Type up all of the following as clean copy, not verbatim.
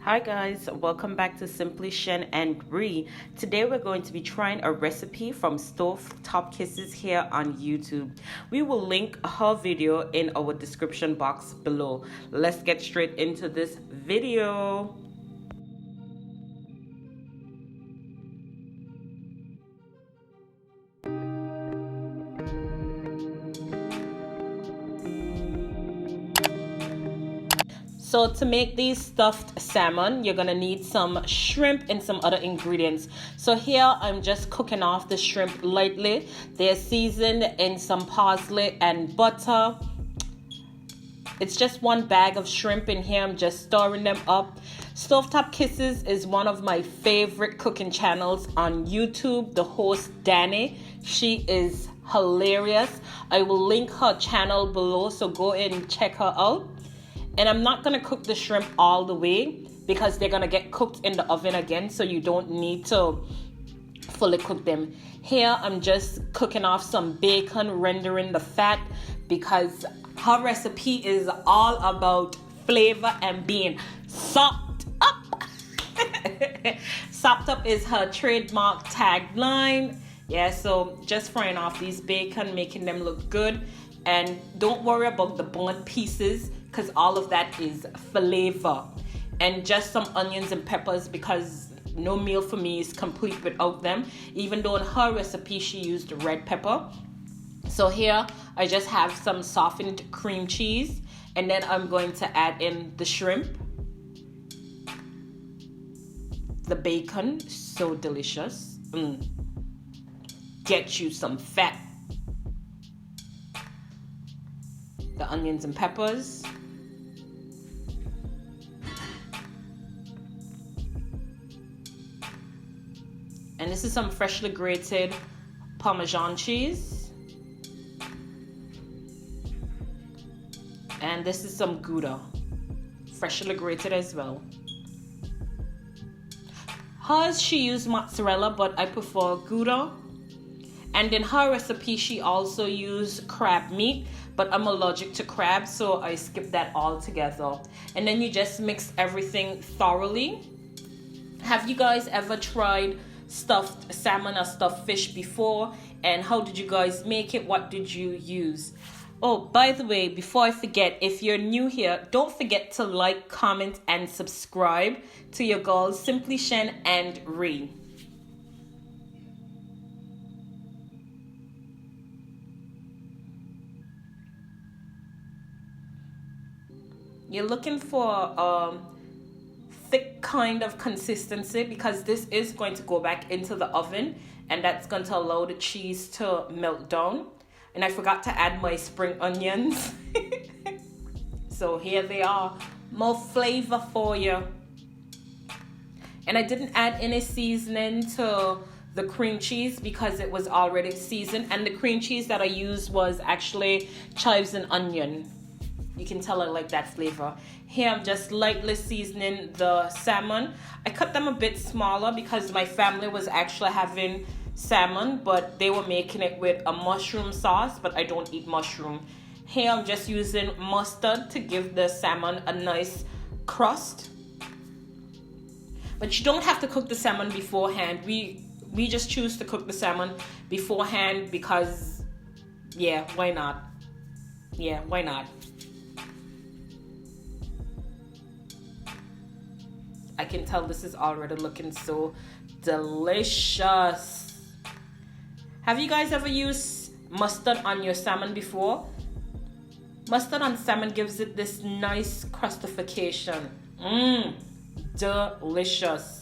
Hi guys, welcome back to Simply Shen REE. Today we're going to be trying a recipe from Stovetop Kisses here on YouTube. We will link her video in our description box below. Let's get straight into this video. So to make these stuffed salmon, you're gonna need some shrimp and some other ingredients. So here I'm just cooking off the shrimp lightly. They're seasoned in some parsley and butter. It's just one bag of shrimp in here. I'm just stirring them up. Stovetop Kisses is one of my favorite cooking channels on YouTube. The host, Dani, she is hilarious. I will link her channel below, so go and check her out. And I'm not going to cook the shrimp all the way because they're going to get cooked in the oven again, so you don't need to fully cook them. Here, I'm just cooking off some bacon, rendering the fat, because her recipe is all about flavor and being sopped up. Sopped up is her trademark tagline. Yeah, so just frying off these bacon, making them look good. And don't worry about the burnt pieces, because all of that is flavor. And just some onions and peppers, because no meal for me is complete without them, even though in her recipe she used red pepper. So here I just have some softened cream cheese, and then I'm going to add in the shrimp, the bacon, so delicious. Get you some fat. The onions and peppers. And this is some freshly grated Parmesan cheese. And this is some Gouda, freshly grated as well. Hers, she used mozzarella, but I prefer Gouda. And in her recipe, she also used crab meat, but I'm allergic to crab, so I skipped that altogether. And then you just mix everything thoroughly. Have you guys ever tried stuffed salmon or stuffed fish before? And how did you guys make it? What did you use? Oh, by the way, before I forget, if you're new here, don't forget to like, comment, and subscribe to your girls, Simply Shen REE. You're looking for thick kind of consistency, because this is going to go back into the oven, and that's going to allow the cheese to melt down. And I forgot to add my spring onions. So here they are, more flavor for you. And I didn't add any seasoning to the cream cheese because it was already seasoned, and the cream cheese that I used was actually chives and onion. You can tell I like that flavor. Here I'm just lightly seasoning the salmon. I cut them a bit smaller because my family was actually having salmon, but they were making it with a mushroom sauce, but I don't eat mushroom. Here I'm just using mustard to give the salmon a nice crust. But you don't have to cook the salmon beforehand. We just choose to cook the salmon beforehand because, yeah, why not? Yeah, why not? I can tell this is already looking so delicious. Have you guys ever used mustard on your salmon before? Mustard on salmon gives it this nice crustification. Delicious.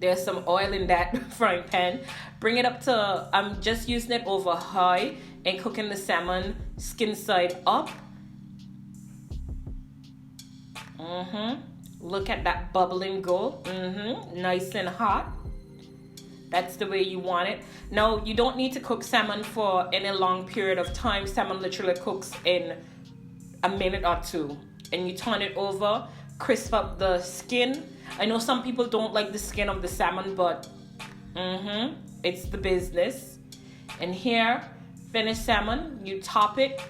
There's some oil in that frying pan. Bring it up to, I'm just using it over high and cooking the salmon skin side up. Look at that bubbling go. Nice and hot. That's the way you want it. Now, you don't need to cook salmon for any long period of time. Salmon literally cooks in a minute or two. And you turn it over, crisp up the skin. I know some people don't like the skin of the salmon, but it's the business. And here, finished salmon, you top it.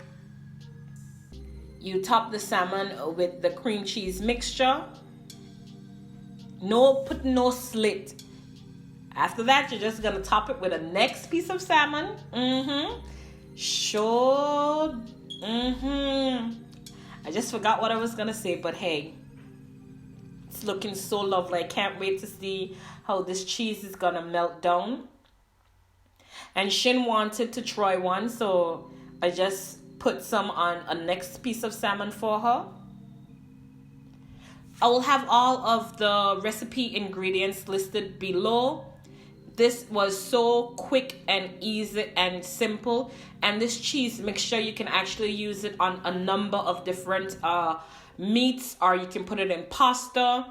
You top the salmon with the cream cheese mixture. Put no slit. After that, you're just gonna top it with the next piece of salmon. Sure. I just forgot what I was gonna say, but hey, it's looking so lovely. I can't wait to see how this cheese is gonna melt down. And Shen wanted to try one, so I just put some on a next piece of salmon for her. I will have all of the recipe ingredients listed below. This was so quick and easy and simple. And this cheese mixture, you can actually use it on a number of different meats, or you can put it in pasta.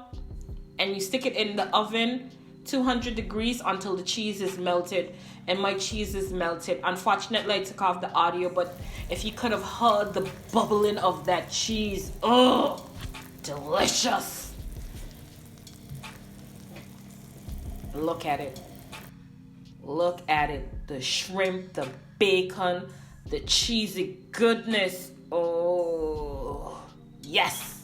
And you stick it in the oven, 200 degrees, until the cheese is melted. And my cheese is melted. Unfortunately, I took off the audio, but if you could have heard the bubbling of that cheese, oh, delicious. Look at it. Look at it. The shrimp, the bacon, the cheesy goodness. Oh, yes.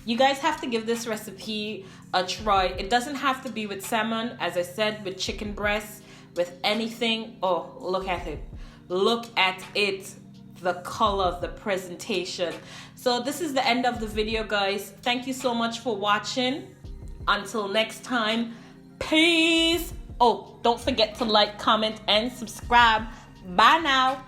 You guys have to give this recipe a try. It doesn't have to be with salmon. As I said, with chicken breast, with anything. Oh, look at it. Look at it. The color, the presentation. So this is the end of the video, guys. Thank you so much for watching. Until next time, peace. Oh, don't forget to like, comment, and subscribe. Bye now.